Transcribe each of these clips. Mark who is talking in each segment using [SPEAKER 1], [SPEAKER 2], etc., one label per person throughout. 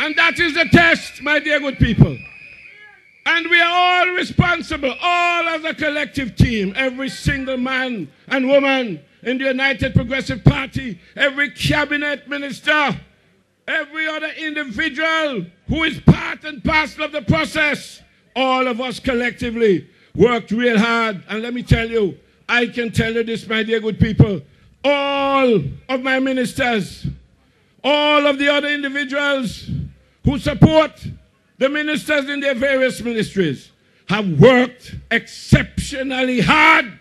[SPEAKER 1] And that is the test, my dear good people. And we are all responsible, all as a collective team, every single man and woman in the United Progressive Party, every cabinet minister, every other individual who is part and parcel of the process, all of us collectively worked real hard. And let me tell you, I can tell you this, my dear good people, all of my ministers, all of the other individuals who support the ministers in their various ministries have worked exceptionally hard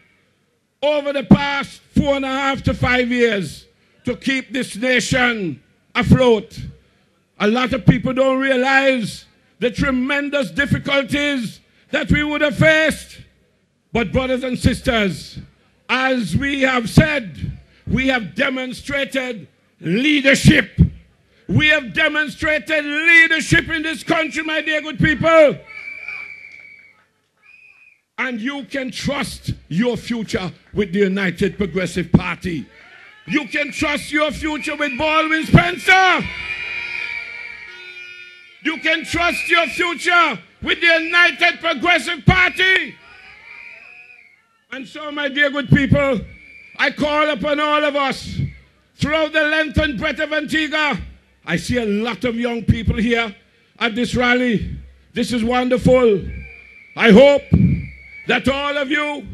[SPEAKER 1] over the past 4.5 to 5 years to keep this nation afloat. A lot of people don't realize the tremendous difficulties that we would have faced. But brothers and sisters, as we have said, we have demonstrated leadership. We have demonstrated leadership in this country, my dear good people. And you can trust your future with the United Progressive Party. You can trust your future with Baldwin Spencer. You can trust your future with the United Progressive Party. And so, my dear good people, I call upon all of us throughout the length and breadth of Antigua. I see a lot of young people here at this rally. This is wonderful. I hope that all of you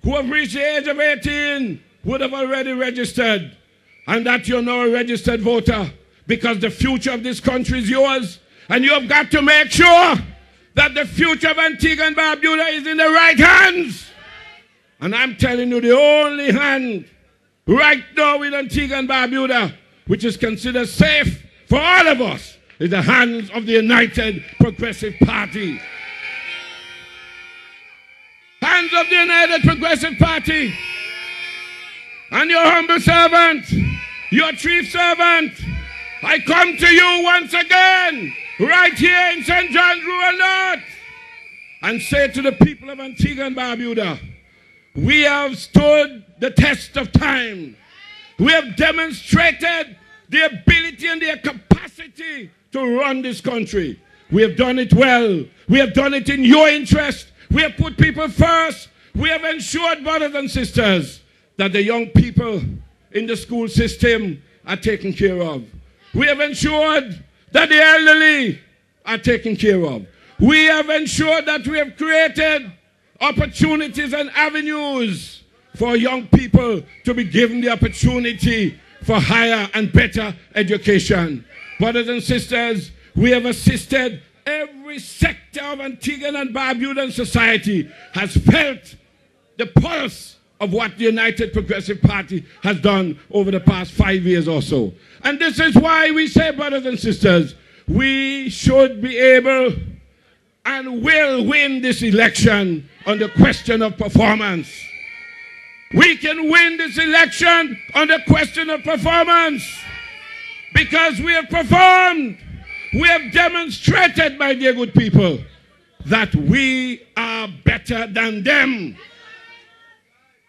[SPEAKER 1] who have reached the age of 18 would have already registered, and that you're now a registered voter, because the future of this country is yours, and you have got to make sure that the future of Antigua and Barbuda is in the right hands. And I'm telling you, the only hand right now in Antigua and Barbuda which is considered safe for all of us is the hands of the United Progressive Party. Hands of the United Progressive Party. And your humble servant, your chief servant, I come to you once again, right here in St. John's Rural North, and say to the people of Antigua and Barbuda, we have stood the test of time. We have demonstrated the ability and their capacity to run this country. We have done it well. We have done it in your interest. We have put people first. We have ensured, brothers and sisters, that the young people in the school system are taken care of. We have ensured that the elderly are taken care of. We have ensured that we have created opportunities and avenues for young people to be given the opportunity for higher and better education. Brothers and sisters, we have assisted every sector of Antiguan and Barbudan society has felt the pulse of what the United Progressive Party has done over the past 5 years or so. And this is why we say, brothers and sisters, we should be able and will win this election on the question of performance. We can win this election on the question of performance because we have performed. We have demonstrated, my dear good people, that we are better than them.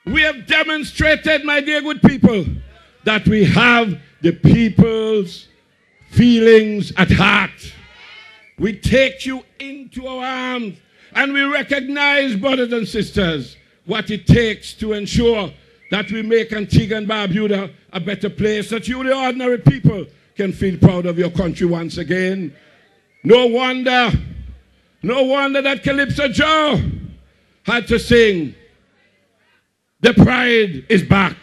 [SPEAKER 1] We have demonstrated, my dear good people, that we have the people's feelings at heart. We take you into our arms and we recognize, brothers and sisters, what it takes to ensure that we make Antigua and Barbuda a better place, that you, the ordinary people, can feel proud of your country once again. No wonder that Calypso Joe had to sing, the pride is back.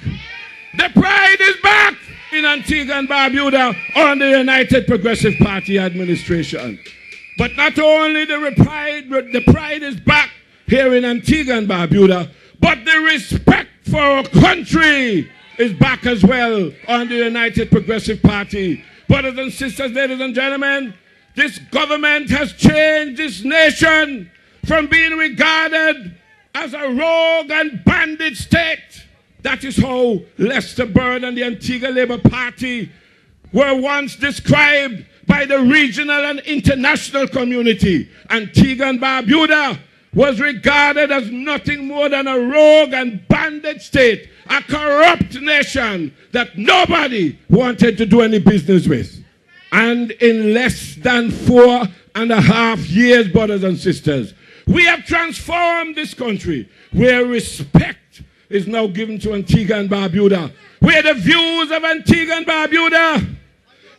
[SPEAKER 1] The pride is back in Antigua and Barbuda under the United Progressive Party administration. But not only the pride is back here in Antigua and Barbuda, but the respect for our country is back as well under the United Progressive Party. Brothers and sisters, ladies and gentlemen, this government has changed this nation from being regarded as a rogue and bandit state. That is how Lester Bird and the Antigua Labour Party were once described by the regional and international community. Antigua and Barbuda was regarded as nothing more than a rogue and bandit state, a corrupt nation that nobody wanted to do any business with. And in less than 4.5 years, brothers and sisters, we have transformed this country where respect is now given to Antigua and Barbuda, where the views of Antigua and Barbuda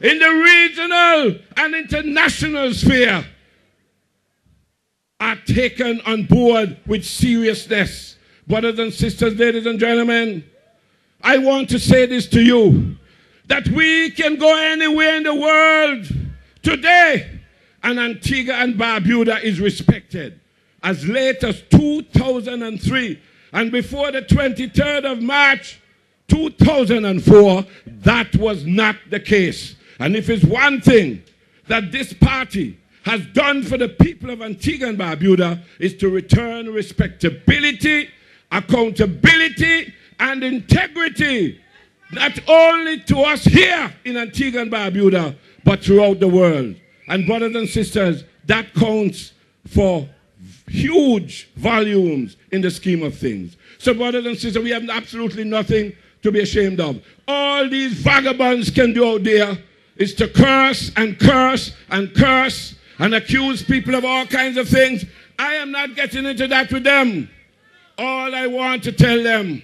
[SPEAKER 1] in the regional and international sphere are taken on board with seriousness. Brothers and sisters, ladies and gentlemen, I want to say this to you, that we can go anywhere in the world today and Antigua and Barbuda is respected. As late as 2003 and before the 23rd of March 2004, that was not the case. And if it's one thing that this party has done for the people of Antigua and Barbuda, is to return respectability, accountability, and integrity, not only to us here in Antigua and Barbuda, but throughout the world. And brothers and sisters, that counts for huge volumes in the scheme of things. So brothers and sisters, we have absolutely nothing to be ashamed of. All these vagabonds can do out there is to curse and curse and curse and accuse people of all kinds of things. I am not getting into that with them. All I want to tell them,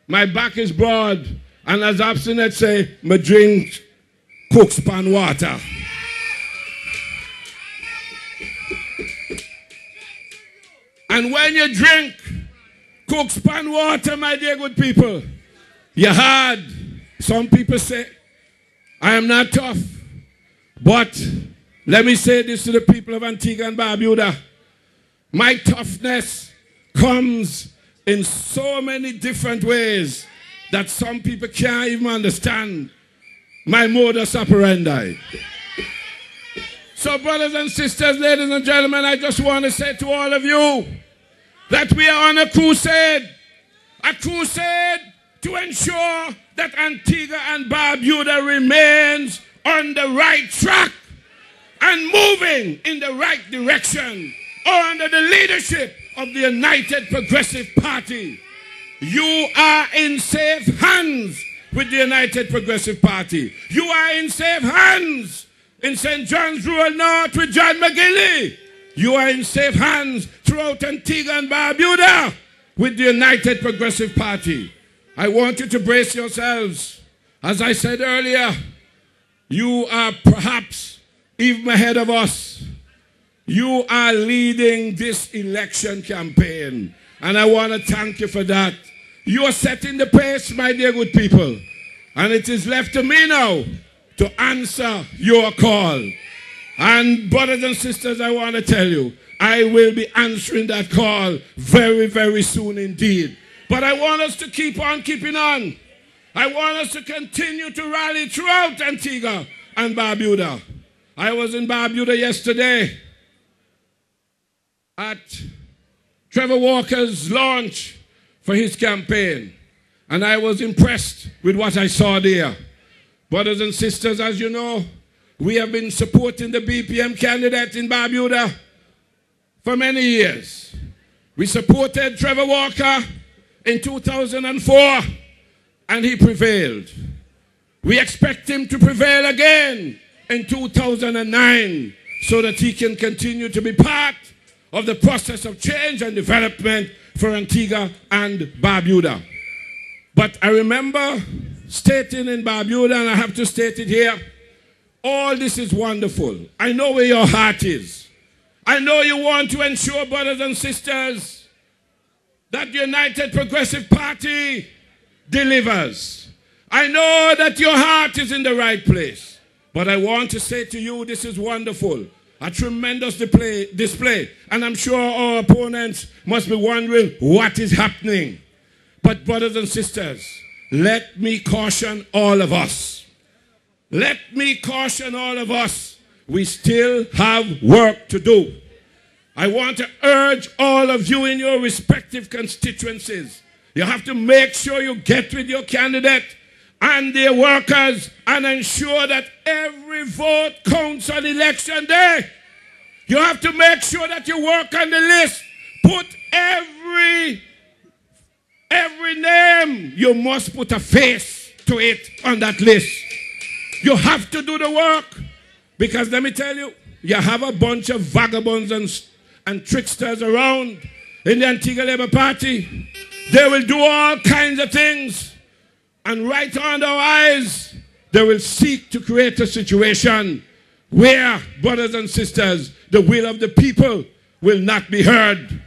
[SPEAKER 1] my back is broad, and as Abstinent say, me drink cook's pan water. And when you drink cook's pan water, my dear good people, you're hard. Some people say, I am not tough. But let me say this to the people of Antigua and Barbuda. My toughness comes in so many different ways that some people can't even understand my modus operandi. So brothers and sisters, ladies and gentlemen, I just want to say to all of you that we are on a crusade to ensure that Antigua and Barbuda remains on the right track and moving in the right direction under the leadership of the United Progressive Party. You are in safe hands with the United Progressive Party. You are in safe hands in St. John's Rural North with John McGilly. You are in safe hands throughout Antigua and Barbuda with the United Progressive Party. I want you to brace yourselves. As I said earlier, you are perhaps even ahead of us. You are leading this election campaign, and I want to thank you for that. You are setting the pace, my dear good people, and it is left to me now to answer your call. And brothers and sisters, I want to tell you, I will be answering that call very, very soon indeed. But I want us to keep on keeping on. I want us to continue to rally throughout Antigua and Barbuda. I was in Barbuda yesterday at Trevor Walker's launch for his campaign, and I was impressed with what I saw there. Brothers and sisters, as you know, we have been supporting the BPM candidate in Barbuda for many years. We supported Trevor Walker in 2004, and he prevailed. We expect him to prevail again in 2009 so that he can continue to be part of the process of change and development for Antigua and Barbuda. But I remember stating in Barbuda, and I have to state it here, all this is wonderful. I know where your heart is. I know you want to ensure, brothers and sisters, that the United Progressive Party delivers. I know that your heart is in the right place. But I want to say to you, this is wonderful. A tremendous display. And I'm sure our opponents must be wondering what is happening. But brothers and sisters, let me caution all of us. Let me caution all of us. We still have work to do. I want to urge all of you in your respective constituencies. You have to make sure you get with your candidate and their workers and ensure that every vote counts on election day. You have to make sure that you work on the list. Put every name, you must put a face to it on that list. You have to do the work. Because let me tell you, you have a bunch of vagabonds and tricksters around in the Antigua Labour Party. They will do all kinds of things. And right under our eyes, they will seek to create a situation where, brothers and sisters, the will of the people will not be heard.